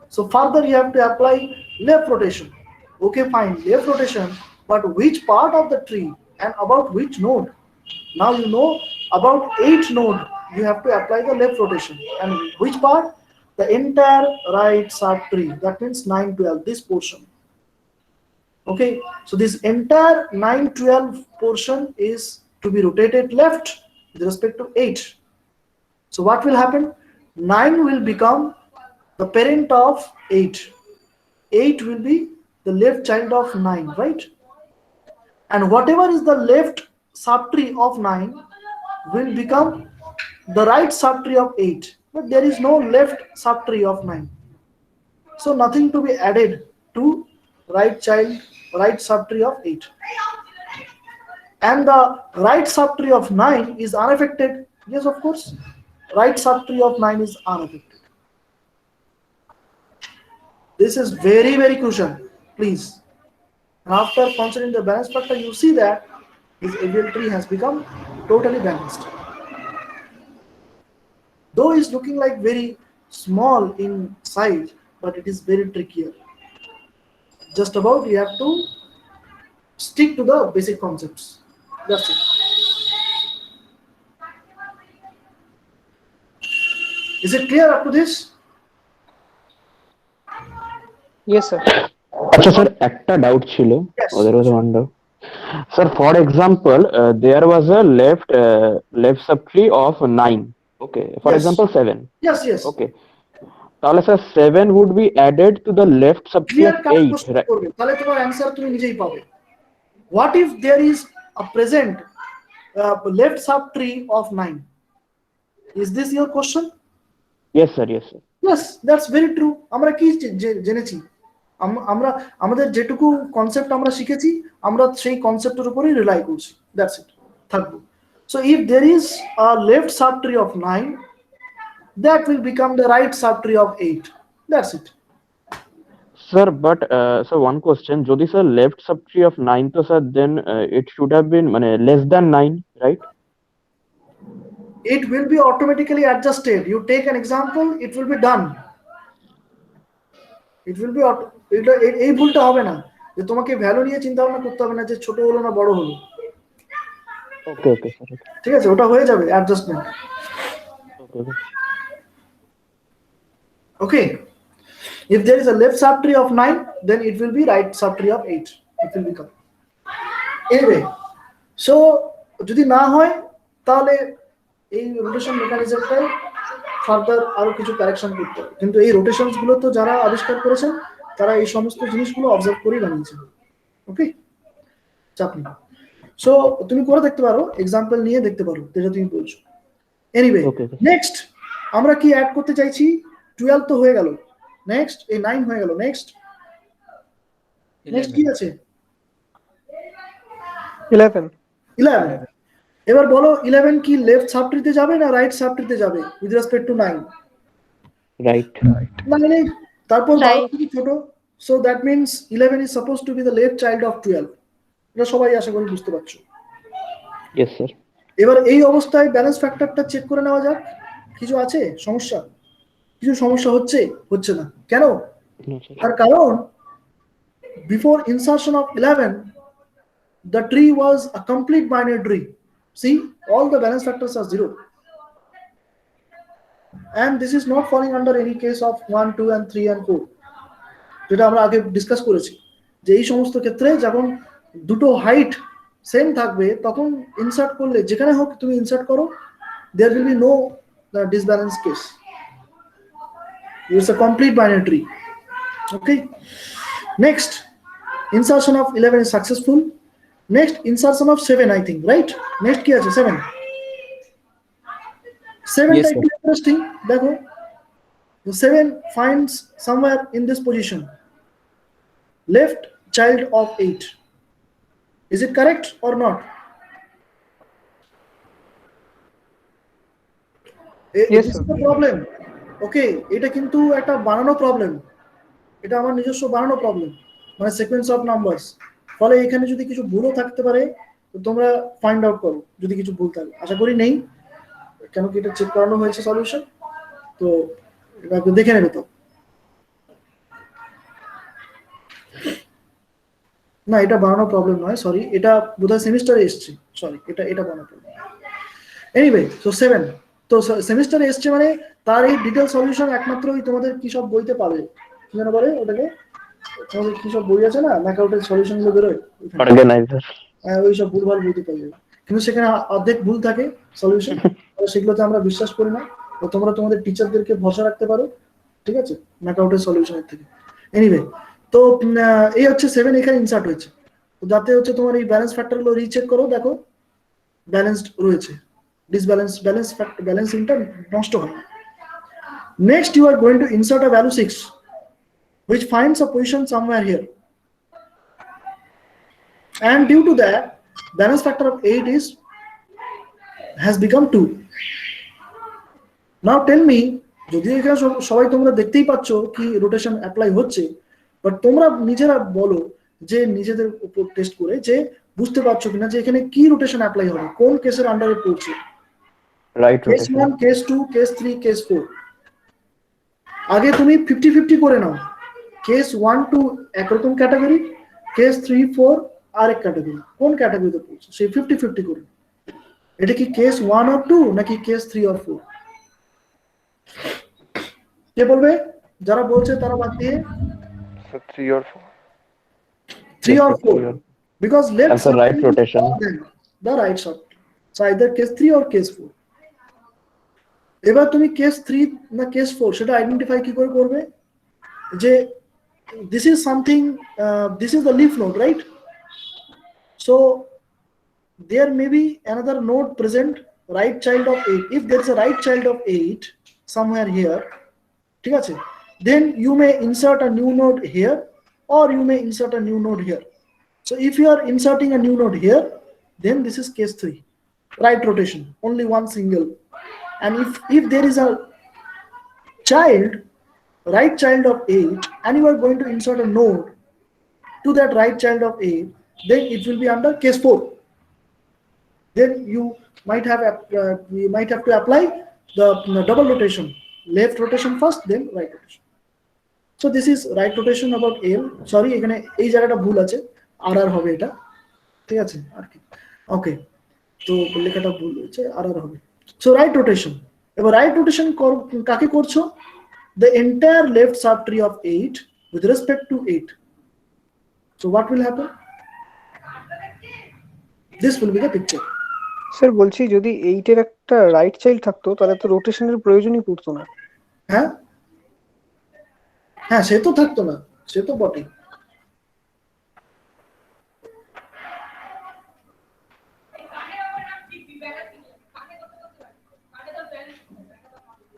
Speaker 1: So further you have to apply left rotation. Okay, fine, left rotation, but which part of the tree and about which node? Now you know about 8 node, you have to apply the left rotation. And which part? The entire right subtree, that means 9, 12, this portion. Okay, so this entire 9, 12 portion is to be rotated left with respect to 8. So what will happen? 9 will become the parent of 8. 8 will be the left child of 9, right? And whatever is the left subtree of 9 will become the right subtree of 8. But there is no left subtree of 9. So nothing to be added to right subtree of 8. And the right subtree of 9 is unaffected. Yes, of course. Right subtree of 9 is unaffected. This is very, very crucial, please. And after considering the balance factor, you see that this ABL tree has become totally balanced. Though it's looking like very small in size, but it is very trickier. Just about you have to stick to the basic concepts. That's it. Is it clear up to this?
Speaker 4: Yes, sir.
Speaker 3: আচ্ছা sir একটা doubt ছিল,
Speaker 1: Yes.
Speaker 3: there was one doubt. Sir, for example, there was a left subtree of 9. Okay, for
Speaker 1: Yes.
Speaker 3: example 7.
Speaker 1: Yes, yes.
Speaker 3: Okay, তাহলে sir 7 would be added to the left subtree
Speaker 1: Clear
Speaker 3: of
Speaker 1: cut
Speaker 3: 8,
Speaker 1: question
Speaker 3: right?
Speaker 1: করবে, তাহলে তোমার answer তুমি নিজেই পাবে। What if there is a present left subtree of 9? Is this your question?
Speaker 3: Yes sir, yes sir.
Speaker 1: Yes, that's very true. আমরা কি জেনেছি, আমরা আমাদের যেটুকু কনসেপ্ট আমরা শিখেছি আমরা সেই কনসেপ্টের উপরেই রিলাই করছি, দ্যাটস ইট, থাকবো। So if there is a left subtree of 9, that will become the right subtree of 8, that's it.
Speaker 3: Sir, but so one question, যদি sir left subtree of 9 তো sir then it should have been মানে less than 9, right?
Speaker 1: It will be automatically adjusted. You take an example, it will be done. It will be এই ভুলটা হবে না যে তোমাকে value নিয়ে চিন্তা ভাবনা করতে হবে না যে ছোট হলো না বড় হলো,
Speaker 3: Okay, okay, sir. Okay.
Speaker 1: ঠিক আছে, ওটা হয়ে যাবে adjustment.
Speaker 3: Okay, okay.
Speaker 1: Okay, if there is a left subtree of 9, then it will be right subtree of 8, it will become anyway. So যদি না হয় তাহলে এই রোটেশন মেকানিজমটাই ফার্দার আরো কিছু কারেকশন করতে হবে, কিন্তু এই রোটেশনস গুলো তো যারা আবিষ্কার করেছেন তারা এই সমস্ত জিনিসগুলো অবজার্ভ করেই বানিয়েছেন। ওকে, চাপ নেই। সো তুমি করে দেখতে পারো, এক্সাম্পল নিয়ে দেখতে পারো যেটা তুমি বলছো। Anyway,
Speaker 3: Okay, okay.
Speaker 1: নেক্সট আমরা কি অ্যাড করতে চাইছি? 12 তো হয়ে গেল, নেক্সট এই 9 হয়ে গেল, নেক্সট কি
Speaker 6: 11
Speaker 1: আছে?
Speaker 4: 11
Speaker 1: 11। এবার বলো 11 কি লেফট সাবট্রিতে যাবে না রাইট সাবট্রিতে যাবে উইথ রেসপেক্ট টু 9?
Speaker 3: Right.
Speaker 1: মানে তারপর
Speaker 5: Right.
Speaker 1: 12 থেকে ছোট, so that means 11 is suppose two B the left child of 12। এটা সবাই আশা করি বুঝতে পারছো।
Speaker 3: Yes, sir.
Speaker 1: এবার এই অবস্থায় ব্যালেন্স ফ্যাক্টরটা চেক করে নেওয়া যাক, কিছু আছে সমস্যা? কিছু সমস্যা হচ্ছে না কেন?
Speaker 3: No, sir.
Speaker 1: তার কারণ before insertion of 11 the tree was a complete binary tree. See, all the balance factors are 0, and this is not falling under any case of 1 2 and 3 and 4, যেটা আমরা আগে ডিসকাস করেছি যে এই সমস্ত ক্ষেত্রে যখন দুটো হাইট সেম থাকবে তখন ইনসার্ট করলে যেখানে হোক তুমি ইনসার্ট করো, there will be no disbalance case. It's a complete binary tree. Okay, next insertion of 11 is successful. Next insertion of 7, I think, right? Next কি আছে? 7
Speaker 6: Yes,
Speaker 1: টা
Speaker 6: sir.
Speaker 1: একটু ইন্টারেস্টিং দেখো। The 7 finds somewhere in this position, left child of 8. Is it correct or not?
Speaker 4: Yes,
Speaker 1: This
Speaker 4: sir.
Speaker 1: is the problem. Okay, এটা কিন্তু একটা বানানো problem, এটা আমার নিজস্ব বানানো প্রবলেম, মানে সিকোয়েন্স অফ নাম্বারস। ফলে এখানে যদি কিছু ভুলও থাকতে পারে তো তোমরা ফাইন্ড আউট করো যদি কিছু ভুল থাকে, আশা করি নেই, কেন কি এটা চেক করানো হয়েছে সলিউশন, তো এটা একটু দেখে নেবে। তো না, এটা বানানো প্রবলেম নয়, সরি, এটা বোধহয় সেমিস্টারে এসছে, সরি, এটা বানানো প্রবলেম। এনিওয়ে, সো 7 তো সেমিস্টারে এসছে মানে তার এই ডিটেল সলিউশন একমাত্র ওই তোমাদের কি সব বইতে পাবে, কি যেন বলে ওটাকে, তোমাদের কি সব বই আছে না ম্যাকআউটের সলিউশন গুলো বেরোয়,
Speaker 3: Organizer.
Speaker 1: ওই সব ভুলভাল বইতে পাওয়া যাবে, কিন্তু সেখানে অর্ধেক ভুল থাকে সলিউশন, সেগুলোতে আমরা বিশ্বাস করি না। তো তোমরা তোমাদের টিচারদেরকে ভরসা রাখতে পারো, ঠিক আছে, ম্যাকআউটের সলিউশনের থেকে। এনিওয়ে, তো এই হচ্ছে 7 এখানে ইনসার্ট হয়েছে, তো যাতে হচ্ছে তোমার এই ব্যালেন্স ফ্যাক্টরগুলো রিচেক করো, দেখো ব্যালেন্সড রয়েছে, ব্যালেন্সিংটা নষ্ট হয় না। Next you are going to insert a value 6 which finds a position somewhere here, and due to that balance factor of 8 has become 2. Now tell me, যদি এখানে সবাই তোমরা দেখতেই পাচ্ছ কি রোটেশন অ্যাপ্লাই হচ্ছে, বাট তোমরা নিজেরা বলো যে নিজেদের উপর টেস্ট করে যে বুঝতে পারছো কিনা যে এখানে কি রোটেশন অ্যাপ্লাই হবে, কোন কেসের আন্ডারে পড়ছে,
Speaker 3: Right
Speaker 1: case
Speaker 3: rotation.
Speaker 1: 1 case 2 case 3 case 4। আগে তুমি 50-50 করে নাও, কেস 1 2 একরকম ক্যাটাগরি, কেস 3 4 আরেক ক্যাটাগরি, কোন ক্যাটাগরিতে পড়ছে সেই 50-50 করে। এটা কি কেস 1 or 2 নাকি কেস 3 or 4? কে বলবে? যারা বলছে তারা বাদ দিয়ে
Speaker 2: So 3 or 4.
Speaker 1: 3 or 4, because left
Speaker 3: That's the right
Speaker 1: subtree is
Speaker 3: rotation.
Speaker 1: more than the right subtree, so either case 3 or case 4. এবার তুমি কেস 3 না কেস 4 সেটা আইডেন্টিফাই কি করে করবে, যে this is something, this is the leaf node, right? So there may be another node present, right child of 8. If there is a right child of 8 somewhere here, ঠিক আছে? Then you may insert a new node here or you may insert a new node here. So if you are inserting a new node here, then this is case 3, right rotation, only one single. And if there is a child, right child of 8, and you are going to insert a node to that right child of 8, then it will be under case 4. Then you might have to apply the double rotation, left rotation first, then right rotation. So this is right rotation about L. Sorry, এখানে এই জায়গাটা ভুল আছে, RR হবে এটা, ঠিক আছে আর কি, ওকে, তো লেখাটা ভুল হয়েছে, RR হবে। So right rotation, এবার right rotation কাকে করছো? The entire left subtree of 8 with respect to 8. So what will happen? This will be the picture.
Speaker 4: Sir বলছি যদি 8 এর একটা রাইট চাইল্ড থাকতো তাহলে তো রোটেশনের প্রয়োজনই পড়তো না।
Speaker 1: হ্যাঁ হ্যাঁ, সে তো থাকতো না, সে তো বটে।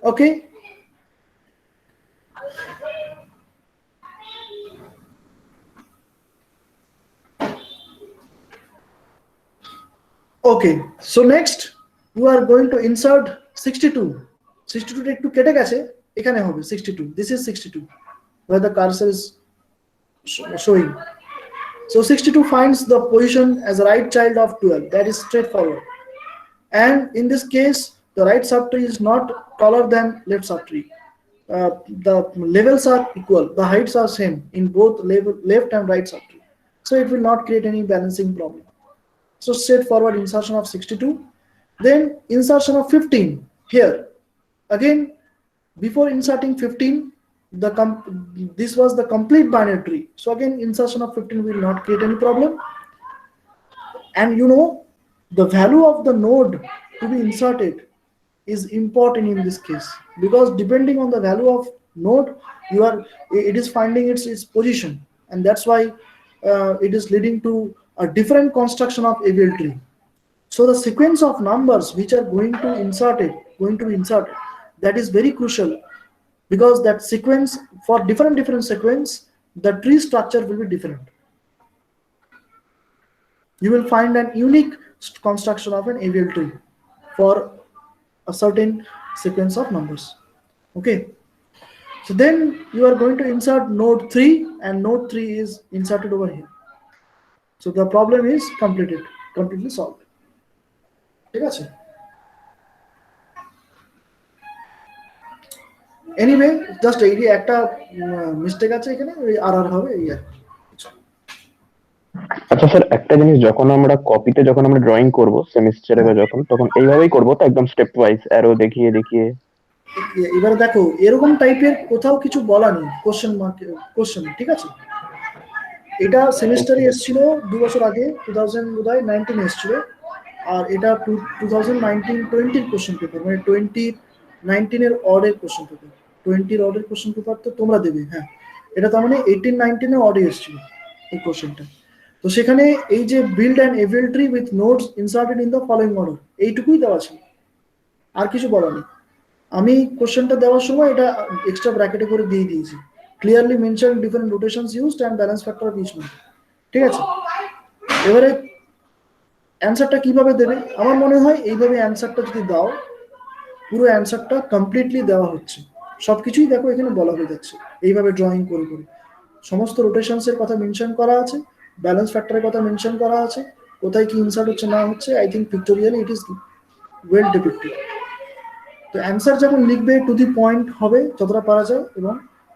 Speaker 1: ওকে, okay, so next you are going to insert 62. 62 টা একটু কেটে গেছে, এখানে হবে 62. This is 62 where the cursor is showing. So 62 finds the position as a right child of 12. That is straightforward. And in this case, the right subtree is not taller than left subtree. The levels are equal. The heights are same in both left and right subtree. So it will not create any balancing problem. So straightforward insertion of 62. Then insertion of 15 here. Again, before inserting 15, this was the complete binary tree. So again, insertion of 15 will not create any problem. And you know, the value of the node to be inserted is important in this case, because depending on the value of node, it is finding its position, and that's why it is leading to a different construction of AVL tree. So the sequence of numbers which are going to be inserted, that is very crucial, because that sequence, for different sequence, the tree structure will be different. You will find an unique construction of an AVL tree for a certain sequence of numbers. Okay, so then you are going to insert node 3, and node 3 is inserted over here. So the problem is completely solved. ঠিক আছে? Anyway, just এই একটা mistake আছে এখানে, ওই RR হবে এই আর।
Speaker 3: আচ্ছা স্যার, একটা জিনিস, যখন আমরা কপিতে যখন আমরা ড্রয়িং করব সেমিস্টারে বা যখন, তখন এইভাবেই করব তো, একদম স্টেপ ওয়াইজ অ্যারো দেখিয়ে
Speaker 1: এবারে দেখো, এরকম টাইপের কোথাও কিছু বলা নেই কোশ্চেন, ঠিক আছে? এটা সেমিস্টারে এসেছিল 2 বছর আগে, 2019 এসেছিল, আর এটা 2019-20 কোশ্চেন পেপার, মানে 2019 এর অডের কোশ্চেন পেপার, 20 এর অডের কোশ্চেন পেপার তো তোমরা দেবে। হ্যাঁ, এটা তার মানে 18-19 এ অডে এসেছিল এই কোশ্চেনটা। তো সেখানে এই যে build an AVL tree with nodes inserted in the following order, এইটুকুই দেওয়া ছিল, আর কিছু বলা নেই। আমি কোশ্চেনটা দেওয়ার সময় এটা এক্সট্রা ব্র্যাকেটে করে দিয়ে দিয়েছি, clearly mention different rotations used and balance factor of each node, ঠিক আছে? এবারে অ্যান্সারটা কিভাবে দেবে? আমার মনে হয় এইভাবে অ্যান্সারটা যদি দাও, পুরো অ্যান্সারটা কমপ্লিটলি দেওয়া হচ্ছে, সবকিছুই দেখো এখানে বলা হয়ে যাচ্ছে, এইভাবে ড্রয়িং করে সমস্ত রোটেশনসের কথা মেনশন করা আছে, ব্যালেন্স ফ্যাক্টরের কথা মেনশন করা আছে, কোথায় কি ইনসার্ট হচ্ছে না হচ্ছে, I think pictorially it is well depicted. তো অ্যান্সার যখন লিখবে টু দি পয়েন্ট হবে যতটা পারা যায়, এবং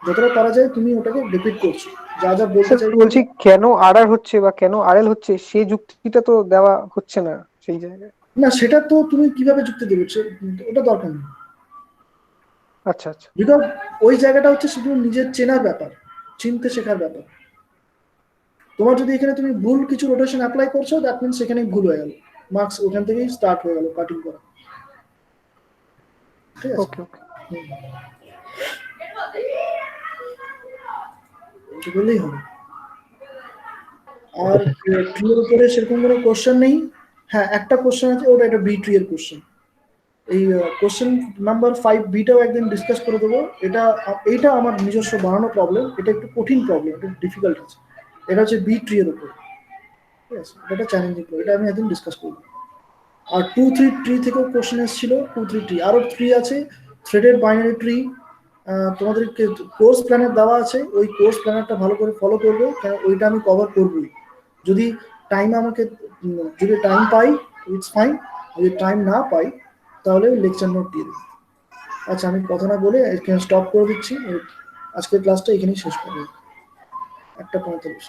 Speaker 1: যতটা পারা যায় তুমি ওটাকে রিপিট করছো, যা বলতে চাই।
Speaker 4: বলছি কেন RR হচ্ছে বা কেন RL হচ্ছে সেই যুক্তিটা তো দেওয়া হচ্ছে না সেই জায়গায়।
Speaker 1: না, সেটা তো তুমি কিভাবে যুক্তি দেবে ওটা দরকার নেই।
Speaker 4: আচ্ছা আচ্ছা,
Speaker 1: বিকজ ওই জায়গাটা হচ্ছে শুধু নিজের চেনার ব্যাপার, চিনতে শেখার ব্যাপার। তোমার যদি এখানে তুমি ভুল কিছু রোটেশন অ্যাপ্লাই করছো, দ্যাট মিনস সেখানেই ভুল হয়ে গেল, মার্কস ওখান থেকেই স্টার্ট হয়ে গেল কাটিং করা, ঠিক আছে?
Speaker 4: ওকে ওকে,
Speaker 1: এটা বললেই হবে। আর ট্রি এর উপরে সেরকম কোনো কোশ্চেন নেই। হ্যাঁ, একটা কোশ্চেন আছে, ওটা একটা বি ট্রি এর কোশ্চেন, এই কোশ্চেন নাম্বার 5B-টাও একদিন ডিসকাস করে দেবো। এইটা আমার নিজস্ব বানানো প্রবলেম, এটা একটু কঠিন প্রবলেম, একটু ডিফিকাল্ট আছে। এটা হচ্ছে বি ট্রি এর উপর, ঠিক আছে, এটা চ্যালেঞ্জিং, এটা আমি একদিন ডিসকাস করবো। আর 2-3 ট্রি থেকেও কোশ্চেন এসেছিল, 2-3 ট্রি, আরো ট্রি আছে, থ্রেডেড বাইনারি ট্রি। তোমাদেরকে কোর্স প্ল্যানার দেওয়া আছে, ওই কোর্স প্ল্যানারটা ভালো করে ফলো করবে, কারণ ওইটা আমি কভার করবই। যদি যদি টাইম পাই ইটস ফাইন, যদি টাইম না পাই তাহলে লেকচার নোট দিয়ে দেবো। আচ্ছা, আমি কথা না বলে এখানে স্টপ করে দিচ্ছি, আজকের ক্লাসটা এখানেই শেষ করবো, 1:45।